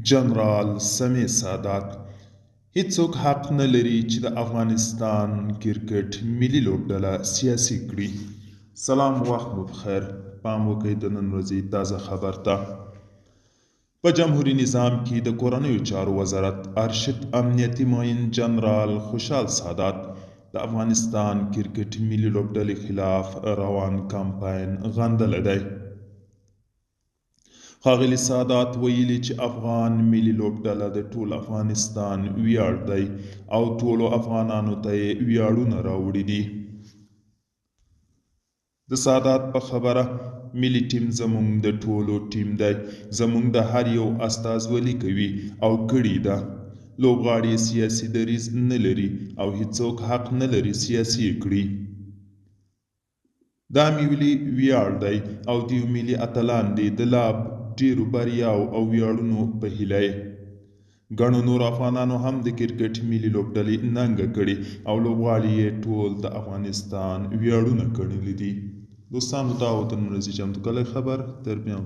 جنرال سمیع سادات هیڅوک حق نه لري چې د افغانستان کرکټ ملي لوبډله سیاسي کړي. سلام، وخت مو بخیر. پام وکړئ د نن ورځې تازه خبر ته. په جمهوري نظام کې د کورنیو چارو وزارت ارشد امنیتي معین جنرال خوشحال سادات د افغانستان کرکټ ملي لوبډلې خلاف روان کمپاین غندلی دی. ښاغلي سادات ویلي چې افغان ملي لوبډله د ټول افغانستان ویاړ دی او ټولو افغانانو ته یې ویاړونه راوړي دي. د سادات په خبره ملي ټیم زموږ د ټولو ټیم دی، زموږ د هر یو استازولي کوي او کړي ده. لوبغاړي سیاسي دریځ نه لري او هیڅوک حق نه لري سیاسي یې کړي. دا ملي ویاړ دی او د یو ملي اتلان دي د لا ډیرو بریاو او ویاړونو په هیله یې. ګڼو نور افغانانو هم د کرکټ ملي لوبډلې ننګه کړې او لوبغاړي یې ټول د افغانستان ویاړونه ګڼلي دي. دوستانو، دا و د نن ورځې چمتو کلی خبر. تر بیا